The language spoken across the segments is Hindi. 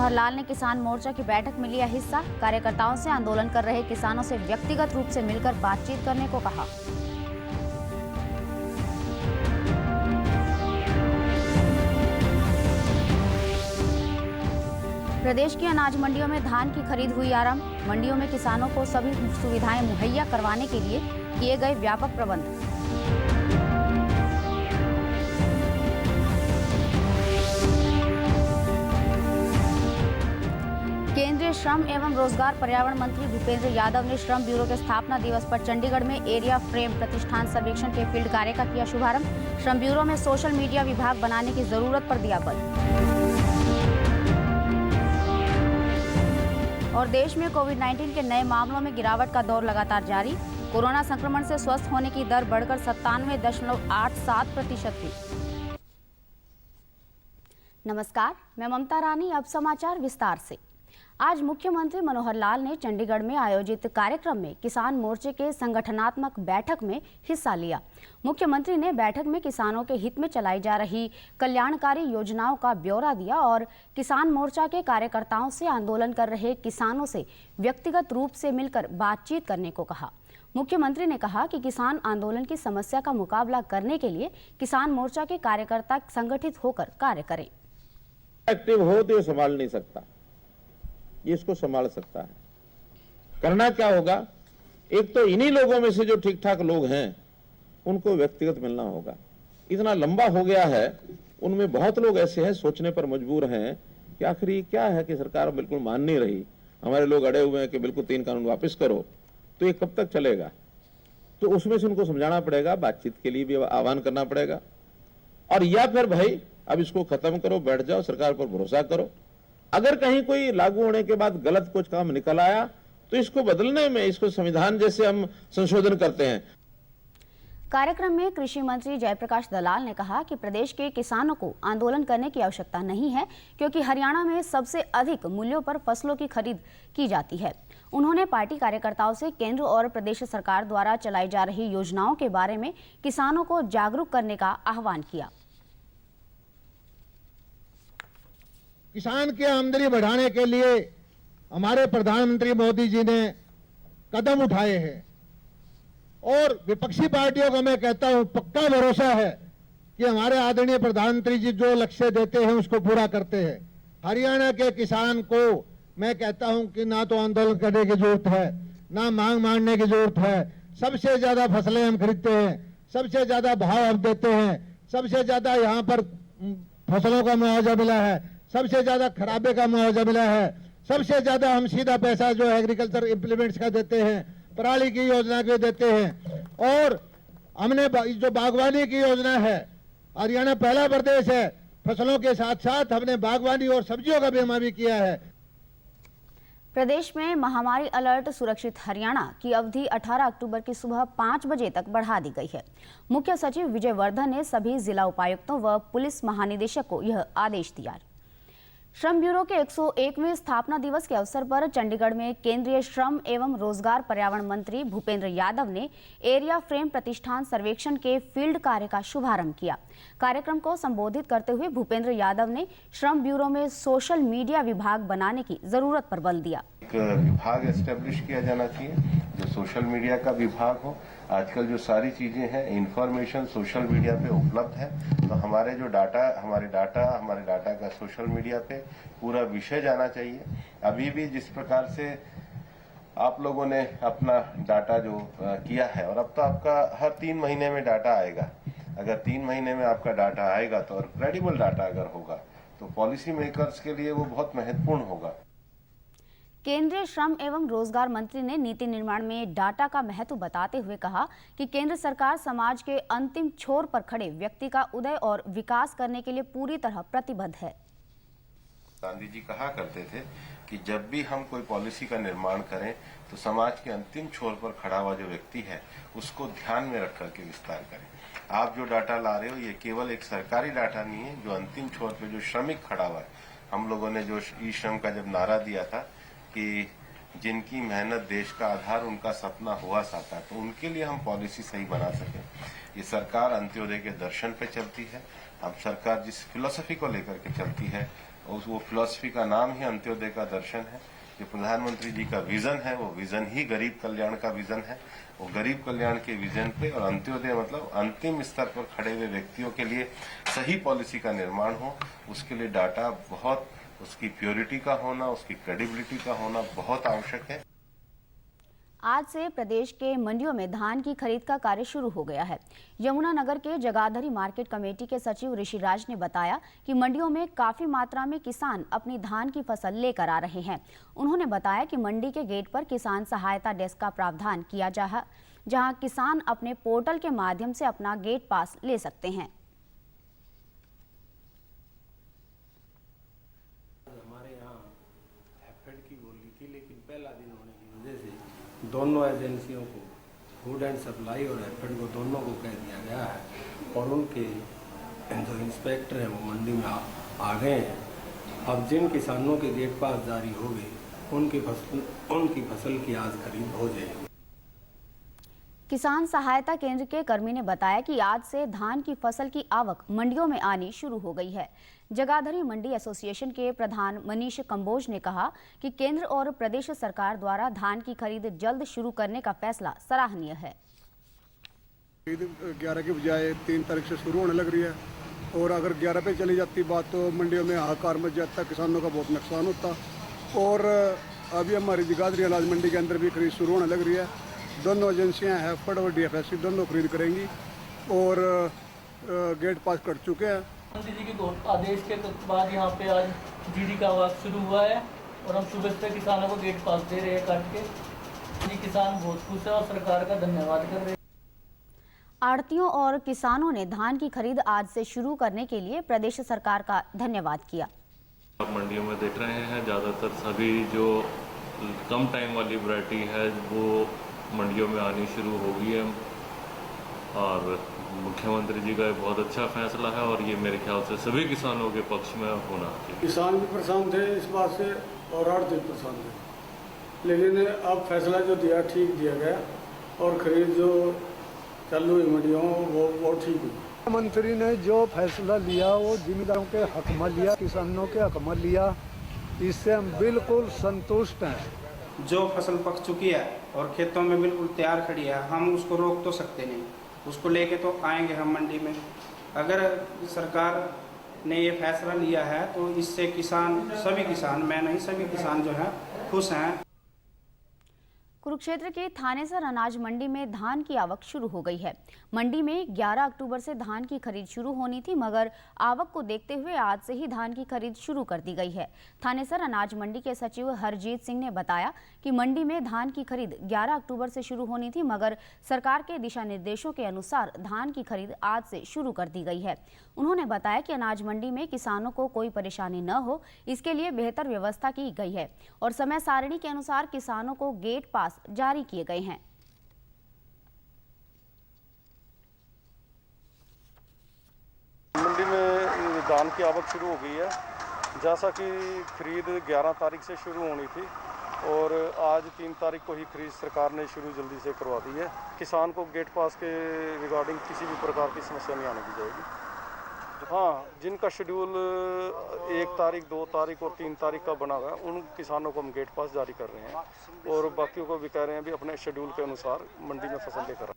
मनोहर लाल ने किसान मोर्चा की बैठक में लिया हिस्सा। कार्यकर्ताओं से आंदोलन कर रहे किसानों से व्यक्तिगत रूप से मिलकर बातचीत करने को कहा। प्रदेश की अनाज मंडियों में धान की खरीद हुई आरंभ। मंडियों में किसानों को सभी सुविधाएं मुहैया करवाने के लिए किए गए व्यापक प्रबंध। केंद्रीय श्रम एवं रोजगार पर्यावरण मंत्री भूपेंद्र यादव ने श्रम ब्यूरो के स्थापना दिवस पर चंडीगढ़ में एरिया फ्रेम प्रतिष्ठान सर्वेक्षण के फील्ड कार्य का किया शुभारंभ। श्रम ब्यूरो में सोशल मीडिया विभाग बनाने की जरूरत पर दिया बल। और देश में कोविड-19 के नए मामलों में गिरावट का दौर लगातार जारी। कोरोना संक्रमण से स्वस्थ होने की दर बढ़कर 97.87% हुई। नमस्कार, मैं ममता रानी। अब समाचार विस्तार से। आज मुख्यमंत्री मनोहर लाल ने चंडीगढ़ में आयोजित कार्यक्रम में किसान मोर्चे के संगठनात्मक बैठक में हिस्सा लिया। मुख्यमंत्री ने बैठक में किसानों के हित में चलाई जा रही कल्याणकारी योजनाओं का ब्यौरा दिया और किसान मोर्चा के कार्यकर्ताओं से आंदोलन कर रहे किसानों से व्यक्तिगत रूप से मिलकर बातचीत करने को कहा। मुख्यमंत्री ने कहा कि किसान आंदोलन की समस्या का मुकाबला करने के लिए किसान मोर्चा के कार्यकर्ता संगठित होकर कार्य करें। एक्टिव हो तो संभाल नहीं सकता, ये इसको संभाल सकता है। करना क्या होगा, एक तो इन्हीं लोगों में से जो ठीक ठाक लोग हैं उनको व्यक्तिगत मिलना होगा। इतना लंबा हो गया है, उनमें बहुत लोग ऐसे हैं सोचने पर मजबूर हैं कि आखिर ये क्या है कि सरकार बिल्कुल मान नहीं रही, हमारे लोग अड़े हुए हैं कि बिल्कुल 3 कानून वापस करो, तो ये कब तक चलेगा। तो उसमें से उनको समझाना पड़ेगा, बातचीत के लिए भी आह्वान करना पड़ेगा, और या फिर भाई अब इसको खत्म करो, बैठ जाओ, सरकार पर भरोसा करो। अगर कहीं कोई लागू होने के बाद गलत कुछ काम निकल आया तो इसको बदलने में, इसको संविधान जैसे हम संशोधन करते हैं। कार्यक्रम में कृषि मंत्री जयप्रकाश दलाल ने कहा कि प्रदेश के किसानों को आंदोलन करने की आवश्यकता नहीं है, क्योंकि हरियाणा में सबसे अधिक मूल्यों पर फसलों की खरीद की जाती है। उन्होंने पार्टी कार्यकर्ताओं से केंद्र और प्रदेश सरकार द्वारा चलाई जा रही योजनाओं के बारे में किसानों को जागरूक करने का आह्वान किया। किसान की आमदनी बढ़ाने के लिए हमारे प्रधानमंत्री मोदी जी ने कदम उठाए हैं, और विपक्षी पार्टियों को मैं कहता हूं पक्का भरोसा है कि हमारे आदरणीय प्रधानमंत्री जी जो लक्ष्य देते हैं उसको पूरा करते हैं। हरियाणा के किसान को मैं कहता हूं कि ना तो आंदोलन करने की जरूरत है, ना मांग मांगने की जरूरत है। सबसे ज्यादा फसलें हम खरीदते हैं, सबसे ज्यादा भाव हम देते हैं, सबसे ज्यादा यहाँ पर फसलों का मुआवजा मिला है, सबसे ज्यादा खराबे का मुआवजा मिला है, सबसे ज्यादा हम सीधा पैसा जो एग्रीकल्चर इंप्लीमेंट्स का देते हैं, पराली की योजना के देते हैं, और हमने जो बागवानी की योजना है, हरियाणा पहला प्रदेश है, फसलों के साथ साथ हमने बागवानी और सब्जियों का बीमा भी किया है। प्रदेश में महामारी अलर्ट सुरक्षित हरियाणा की अवधि 18 अक्टूबर की सुबह 5 बजे तक बढ़ा दी गई है। मुख्य सचिव विजय वर्धन ने सभी जिला उपायुक्तों व पुलिस महानिदेशक को यह आदेश दिया। श्रम ब्यूरो के 101वें स्थापना दिवस के अवसर पर चंडीगढ़ में केंद्रीय श्रम एवं रोजगार पर्यावरण मंत्री भूपेंद्र यादव ने एरिया फ्रेम प्रतिष्ठान सर्वेक्षण के फील्ड कार्य का शुभारंभ किया। कार्यक्रम को संबोधित करते हुए भूपेंद्र यादव ने श्रम ब्यूरो में सोशल मीडिया विभाग बनाने की जरूरत पर बल दिया। एक विभाग एस्टेब्लिश किया जाना चाहिए जो सोशल मीडिया का विभाग हो। आजकल जो सारी चीजें हैं, इंफॉर्मेशन सोशल मीडिया पे उपलब्ध है, तो हमारे डाटा का सोशल मीडिया पे पूरा विषय जाना चाहिए। अभी भी जिस प्रकार से आप लोगों ने अपना डाटा जो किया है, और अब तो आपका हर 3 महीने में डाटा आएगा। अगर 3 महीने में आपका डाटा आएगा तो, और क्रेडिबल डाटा अगर होगा, तो पॉलिसी मेकर्स के लिए वो बहुत महत्वपूर्ण होगा। केंद्रीय श्रम एवं रोजगार मंत्री ने नीति निर्माण में डाटा का महत्व बताते हुए कहा कि केंद्र सरकार समाज के अंतिम छोर पर खड़े व्यक्ति का उदय और विकास करने के लिए पूरी तरह प्रतिबद्ध है। गांधी जी कहा करते थे कि जब भी हम कोई पॉलिसी का निर्माण करें तो समाज के अंतिम छोर पर खड़ा हुआ जो व्यक्ति है उसको ध्यान में रख करके विस्तार करें। आप जो डाटा ला रहे हो ये केवल एक सरकारी डाटा नहीं है, जो अंतिम छोर पे जो श्रमिक खड़ा हुआ है। हम लोगों ने जो ई श्रम का जब नारा दिया था कि जिनकी मेहनत देश का आधार, उनका सपना हुआ साकार, तो उनके लिए हम पॉलिसी सही बना सके। ये सरकार अंत्योदय के दर्शन पे चलती है। अब सरकार जिस फिलॉसफी को लेकर के चलती है और वो फिलॉसफी का नाम ही अंत्योदय का दर्शन है। जो प्रधानमंत्री जी का विजन है वो विजन ही गरीब कल्याण का विजन है। वो गरीब कल्याण के विजन पे और अंत्योदय मतलब अंतिम स्तर पर खड़े हुए व्यक्तियों के लिए सही पॉलिसी का निर्माण हो, उसके लिए डाटा बहुत, उसकी प्योरिटी का होना, उसकी क्रेडिबिलिटी का होना बहुत आवश्यक है। आज से प्रदेश के मंडियों में धान की खरीद का कार्य शुरू हो गया है। यमुनानगर के जगाधरी मार्केट कमेटी के सचिव ऋषिराज ने बताया कि मंडियों में काफी मात्रा में किसान अपनी धान की फसल लेकर आ रहे हैं। उन्होंने बताया कि मंडी के गेट पर किसान सहायता डेस्क का प्रावधान किया जा जहां किसान अपने पोर्टल के माध्यम से अपना गेट पास ले सकते हैं। हमारे यहाँ एफएड की बोली थी, लेकिन पहला दिन होने की वजह से दोनों एजेंसियों को, फूड एंड सप्लाई और एफएड को, दोनों को कह दिया गया है और उनके जो इंस्पेक्टर हैं वो मंडी में आ गए हैं। अब जिन किसानों के गेट पास जारी हो गए उनकी फसल की आज खरीद हो जाएगी। किसान सहायता केंद्र के कर्मी ने बताया कि आज से धान की फसल की आवक मंडियों में आनी शुरू हो गई है। जगाधरी मंडी एसोसिएशन के प्रधान मनीष कंबोज ने कहा कि केंद्र और प्रदेश सरकार द्वारा धान की खरीद जल्द शुरू करने का फैसला सराहनीय है। 11 की बजाय 3 तारीख से शुरू होने लग रही है और अगर 11 पे चली जाती बात तो मंडियों में हाहाकार मच जाता, किसानों का बहुत नुकसान होता। और अभी हमारी जगाधरी अनाज मंडी के अंदर भी खरीद शुरू होने लग रही है। दोनों एजेंसियां हैं, फड और डीएफएससी, दोनों खरीद करेंगी और गेट पास कर चुके हैं। मोदी जी के आदेश के बाद यहाँ पे आज जीडी का वर्क शुरू हुआ है और हम सुबह से किसानों को गेट पास दे रहे हैं काट के। ये किसान बहुत खुश है और सरकार का धन्यवाद कर रहे हैं। आढ़तियों और किसानों ने धान की खरीद आज से शुरू करने के लिए प्रदेश सरकार का धन्यवाद किया। आप मंडियों में देख रहे हैं ज़्यादातर सभी जो कम टाइम वाली वैरायटी है वो मंडियों में आनी शुरू हो गई है और मुख्यमंत्री जी का बहुत अच्छा फैसला है और ये मेरे ख्याल से सभी किसानों के पक्ष में होना चाहिए। किसान भी परेशान थे इस बात से और आढ़ती परेशान थे, लेकिन अब फैसला जो दिया ठीक दिया गया और खरीद जो चालू हुई मंडियों वो ठीक हुई। मंत्री ने जो फैसला लिया वो जिम्मेदारों के हक में लिया, किसानों के हक में लिया, इससे हम बिल्कुल संतुष्ट हैं। जो फसल पक चुकी है और खेतों में बिल्कुल तैयार खड़ी है, हम उसको रोक तो सकते नहीं, उसको लेके तो आएंगे हम मंडी में। अगर सरकार ने ये फैसला लिया है तो इससे किसान, सभी किसान, मैं नहीं सभी किसान जो है खुश हैं। कुरुक्षेत्र के थानेसर अनाज मंडी में धान की आवक शुरू हो गई है। मंडी में 11 अक्टूबर से धान की खरीद शुरू होनी थी, मगर आवक को देखते हुए आज से ही धान की खरीद शुरू कर दी गई है। थानेसर अनाज मंडी के सचिव हरजीत सिंह ने बताया कि मंडी में धान की खरीद 11 अक्टूबर से शुरू होनी थी, मगर सरकार के दिशा निर्देशों के अनुसार धान की खरीद आज से शुरू कर दी गई है। उन्होंने बताया कि अनाज मंडी में किसानों को कोई परेशानी न हो, इसके लिए बेहतर व्यवस्था की गई है और समय सारणी के अनुसार किसानों को गेट पास जारी किए गए हैं। मंडी में धान की आवक शुरू हो गई है। जैसा कि खरीद 11 तारीख से शुरू होनी थी और आज 3 तारीख को ही खरीद सरकार ने शुरू जल्दी से करवा दी है। किसान को गेट पास के रिगार्डिंग किसी भी प्रकार की समस्या नहीं आने दी जाएगी। हाँ, जिनका शेड्यूल 1 तारीख, 2 तारीख और 3 तारीख का बना हुआ है उन किसानों को हम गेट पास जारी कर रहे हैं और बाकियों को भी कह रहे हैं भी अपने शेड्यूल के अनुसार मंडी में फसल लेकर।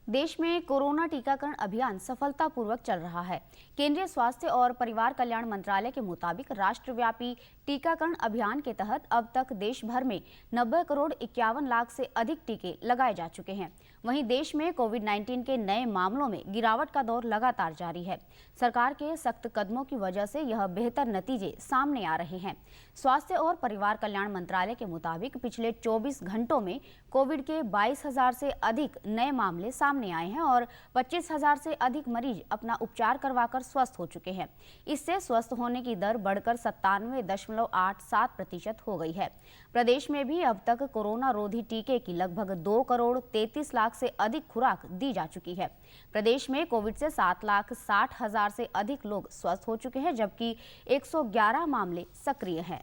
देश में कोरोना टीकाकरण अभियान सफलतापूर्वक चल रहा है। केंद्रीय स्वास्थ्य और परिवार कल्याण मंत्रालय के मुताबिक राष्ट्रव्यापी टीकाकरण अभियान के तहत अब तक देश भर में 90 करोड़ 51 लाख से अधिक टीके लगाए जा चुके हैं। वहीं देश में कोविड-19 के नए मामलों में गिरावट का दौर लगातार जारी है। सरकार के सख्त कदमों की वजह से यह बेहतर नतीजे सामने आ रहे हैं। स्वास्थ्य और परिवार कल्याण मंत्रालय के मुताबिक पिछले 24 घंटों में कोविड के 22,000 से अधिक नए मामले सामने आए हैं और 25,000 से अधिक मरीज अपना उपचार करवाकर स्वस्थ हो चुके हैं। इससे स्वस्थ होने की दर बढ़कर 97.87% हो गई है। प्रदेश में भी अब तक कोरोना रोधी टीके की लगभग 2 करोड़ 33 लाख से अधिक खुराक दी जा चुकी है। प्रदेश में कोविड से 7,60,000 से अधिक लोग स्वस्थ हो चुके हैं, जबकि 111 मामले सक्रिय हैं।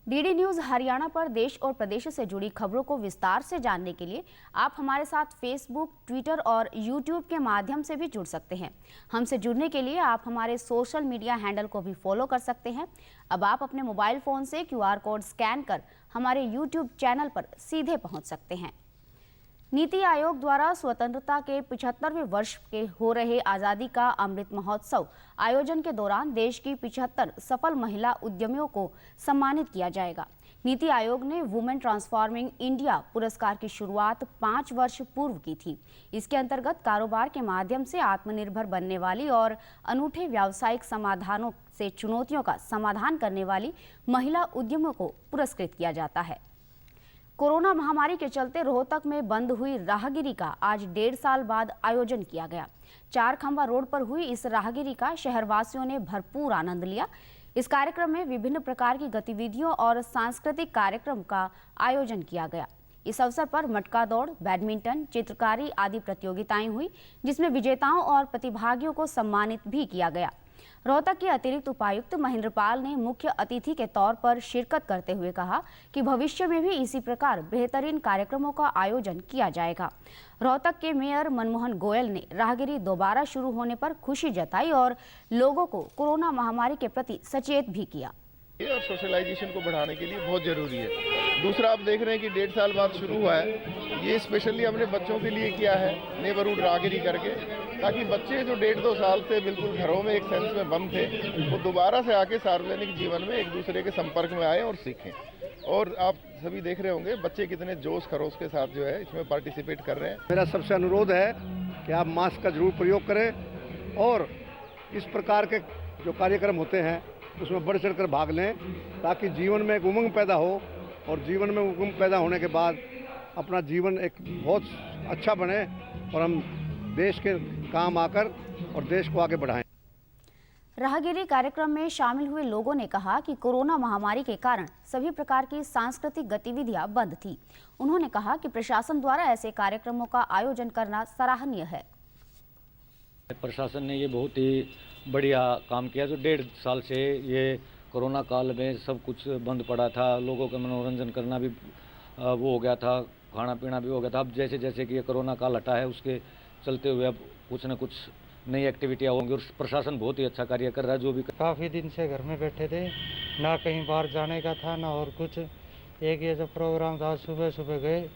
डीडी न्यूज हरियाणा पर देश और प्रदेश से जुड़ी खबरों को विस्तार से जानने के लिए आप हमारे साथ फेसबुक, ट्विटर और यूट्यूब के माध्यम से भी जुड़ सकते हैं। हमसे जुड़ने के लिए आप हमारे सोशल मीडिया हैंडल को भी फॉलो कर सकते हैं। अब आप अपने मोबाइल फोन से QR कोड स्कैन कर हमारे यूट्यूब चैनल पर सीधे पहुंच सकते हैं। नीति आयोग द्वारा स्वतंत्रता के 75वें वर्ष के हो रहे आज़ादी का अमृत महोत्सव आयोजन के दौरान देश की 75 सफल महिला उद्यमियों को सम्मानित किया जाएगा। नीति आयोग ने वुमेन ट्रांसफॉर्मिंग इंडिया पुरस्कार की शुरुआत 5 वर्ष पूर्व की थी। इसके अंतर्गत कारोबार के माध्यम से आत्मनिर्भर बनने वाली और अनूठे व्यावसायिक समाधानों से चुनौतियों का समाधान करने वाली महिला उद्यमियों को पुरस्कृत किया जाता है। कोरोना महामारी के चलते रोहतक में बंद हुई राहगिरी का आज 1.5 साल बाद आयोजन किया गया। 4 खंबा रोड पर हुई इस राहगिरी का शहरवासियों ने भरपूर आनंद लिया। इस कार्यक्रम में विभिन्न प्रकार की गतिविधियों और सांस्कृतिक कार्यक्रम का आयोजन किया गया। इस अवसर पर मटका दौड़, बैडमिंटन, चित्रकारी आदि प्रतियोगिताएं हुई, जिसमें विजेताओं और प्रतिभागियों को सम्मानित भी किया गया। रोहतक के अतिरिक्त उपायुक्त महेंद्रपाल ने मुख्य अतिथि के तौर पर शिरकत करते हुए कहा कि भविष्य में भी इसी प्रकार बेहतरीन कार्यक्रमों का आयोजन किया जाएगा। रोहतक के मेयर मनमोहन गोयल ने राहगिरी दोबारा शुरू होने पर खुशी जताई और लोगों को कोरोना महामारी के प्रति सचेत भी किया। और सोशलाइजेशन को बढ़ाने के लिए बहुत ज़रूरी है। दूसरा, आप देख रहे हैं कि 1.5 साल बाद शुरू हुआ है। ये स्पेशली हमने बच्चों के लिए किया है, नेबरहुड राहगिरी करके, ताकि बच्चे जो 1.5-2 साल से बिल्कुल घरों में एक सेंस में बंद थे, वो दोबारा से आके सार्वजनिक जीवन में एक दूसरे के संपर्क में आए और सीखें। और आप सभी देख रहे होंगे बच्चे कितने जोश खरोश के साथ जो है इसमें पार्टिसिपेट कर रहे हैं। मेरा सबसे अनुरोध है कि आप मास्क का जरूर प्रयोग करें और इस प्रकार के जो कार्यक्रम होते हैं उसमें बढ़ चढ़ कर भाग लें, ताकि जीवन में एक उमंग पैदा हो और जीवन में उमंग पैदा होने के बाद अपना जीवन एक बहुत अच्छा बने और हम देश के काम आकर और देश को आगे बढ़ाएं। राहगिरी कार्यक्रम में शामिल हुए लोगों ने कहा कि कोरोना महामारी के कारण सभी प्रकार की सांस्कृतिक गतिविधियां बंद थी। उन्होंने कहा कि प्रशासन द्वारा ऐसे कार्यक्रमों का आयोजन करना सराहनीय है। प्रशासन ने ये बहुत ही बढ़िया काम किया। जो 1.5 साल से ये कोरोना काल में सब कुछ बंद पड़ा था, लोगों का मनोरंजन करना भी वो हो गया था, खाना पीना भी हो गया था। अब जैसे जैसे कि ये कोरोना काल हटा है उसके चलते हुए अब कुछ न कुछ नई एक्टिविटियाँ होंगी और प्रशासन बहुत ही अच्छा कार्य कर रहा है। जो भी काफ़ी दिन से घर में बैठे थे, ना कहीं बाहर जाने का था ना और कुछ। एक ये जो प्रोग्राम था सुबह सुबह गए,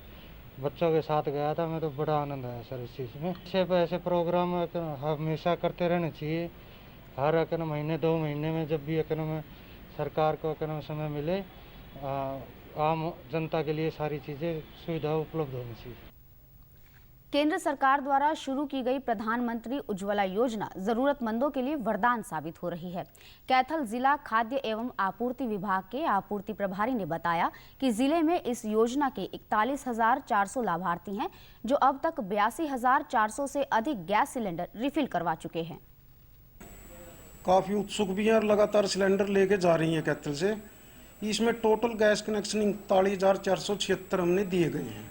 बच्चों के साथ गया था मैं, तो बड़ा आनंद आया सर इस चीज़ में। ऐसे प्रोग्राम हमेशा करते रहने चाहिए। हर महीने 2 महीने में जब भी में सरकार को समय मिले, आम जनता के लिए सारी चीज़ें सुविधा उपलब्ध होनी चाहिए। केंद्र सरकार द्वारा शुरू की गई प्रधानमंत्री उज्ज्वला योजना जरूरतमंदों के लिए वरदान साबित हो रही है। कैथल जिला खाद्य एवं आपूर्ति विभाग के आपूर्ति प्रभारी ने बताया कि जिले में इस योजना के 41,400 लाभार्थी हैं, जो अब तक 82,400 से अधिक गैस सिलेंडर रिफिल करवा चुके हैं। काफ़ी उत्सुक भी हैं और लगातार सिलेंडर लेके जा रही हैं कैथल से। इसमें टोटल गैस कनेक्शन 39,476 हमने दिए गए हैं।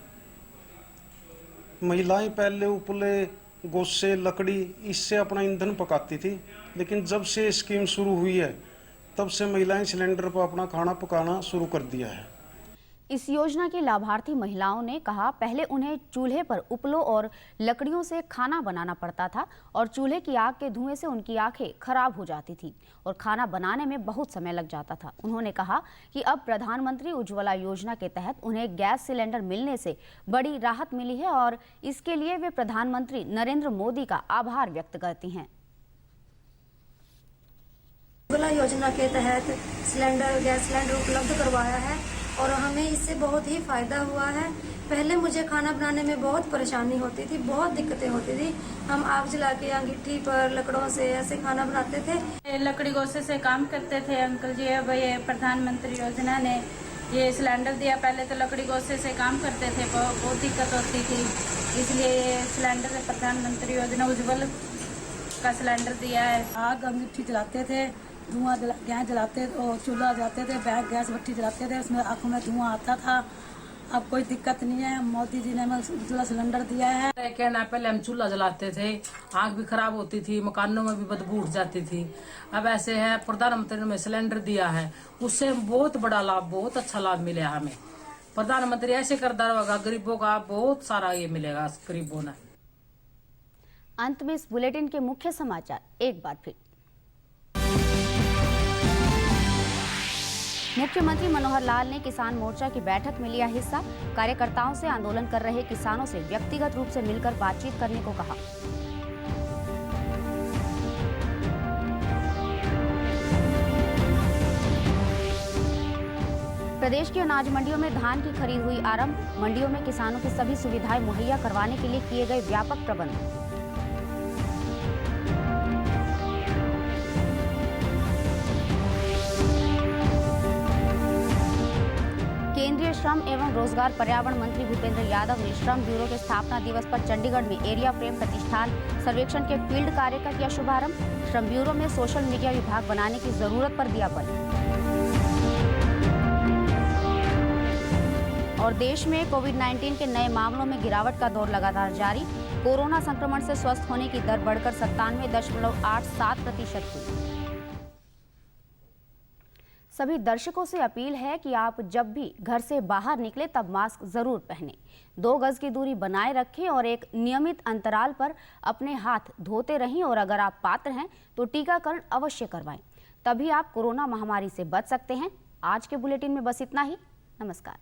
महिलाएं पहले उपले, गोसे, लकड़ी इससे अपना ईंधन पकाती थी, लेकिन जब से स्कीम शुरू हुई है तब से महिलाएं सिलेंडर पर अपना खाना पकाना शुरू कर दिया है। इस योजना की लाभार्थी महिलाओं ने कहा, पहले उन्हें चूल्हे पर उपलों और लकड़ियों से खाना बनाना पड़ता था और चूल्हे की आग के धुएं से उनकी आंखें खराब हो जाती थी और खाना बनाने में बहुत समय लग जाता था। उन्होंने कहा कि अब प्रधानमंत्री उज्ज्वला योजना के तहत उन्हें गैस सिलेंडर मिलने से बड़ी राहत मिली है और इसके लिए वे प्रधानमंत्री नरेंद्र मोदी का आभार व्यक्त करती हैं। उज्ज्वला योजना के तहत गैस सिलेंडर उपलब्ध करवाया है और हमें इससे बहुत ही फायदा हुआ है। पहले मुझे खाना बनाने में बहुत परेशानी होती थी, बहुत दिक्कतें होती थी। हम आग जला के अंगीठी पर लकड़ों से ऐसे खाना बनाते थे। लकड़ी गोसे से काम करते थे अंकल जी। अब ये प्रधानमंत्री योजना ने ये सिलेंडर दिया। पहले तो लकड़ी गोसे से काम करते थे, बहुत दिक्कत होती थी, इसलिए ये सिलेंडर प्रधानमंत्री योजना उज्ज्वल का सिलेंडर दिया है। आग अंगीठी जलाते थे, धुआं गैस जलाते और चूल्हा जलाते थे, बैग गैस भट्टी जलाते थे, उसमें आँखों में धुआं आता था। अब कोई दिक्कत नहीं है। मोदी जी ने हमें उज्ज्वला सिलेंडर दिया है। कहना पहले हम चूल्हा जलाते थे, आग भी खराब होती थी, मकानों में भी बदबू उठ जाती थी। अब ऐसे है प्रधानमंत्री ने सिलेंडर दिया है, उससे बहुत बड़ा लाभ, बहुत अच्छा लाभ मिला हमें। प्रधानमंत्री ऐसे करता रहेगा, गरीबों का बहुत सारा ये मिलेगा गरीबों ने। अंत में इस बुलेटिन के मुख्य समाचार एक बार फिर। मुख्यमंत्री मनोहर लाल ने किसान मोर्चा की बैठक में लिया हिस्सा। कार्यकर्ताओं से आंदोलन कर रहे किसानों से व्यक्तिगत रूप से मिलकर बातचीत करने को कहा। प्रदेश की अनाज मंडियों में धान की खरीद हुई आरंभ। मंडियों में किसानों की सभी सुविधाएं मुहैया करवाने के लिए किए गए व्यापक प्रबंध। केंद्रीय श्रम एवं रोजगार पर्यावरण मंत्री भूपेंद्र यादव ने श्रम ब्यूरो के स्थापना दिवस पर चंडीगढ़ में एरिया फ्रेम प्रतिष्ठान सर्वेक्षण के फील्ड कार्य का किया शुभारंभ। श्रम ब्यूरो में सोशल मीडिया विभाग बनाने की जरूरत पर दिया बल। और देश में कोविड-19 के नए मामलों में गिरावट का दौर लगातार जारी। कोरोना संक्रमण से स्वस्थ होने की दर बढ़कर 97.87% हुई। सभी दर्शकों से अपील है कि आप जब भी घर से बाहर निकले तब मास्क जरूर पहनें, 2 गज की दूरी बनाए रखें और एक नियमित अंतराल पर अपने हाथ धोते रहें। और अगर आप पात्र हैं तो टीकाकरण अवश्य करवाएं, तभी आप कोरोना महामारी से बच सकते हैं। आज के बुलेटिन में बस इतना ही। नमस्कार।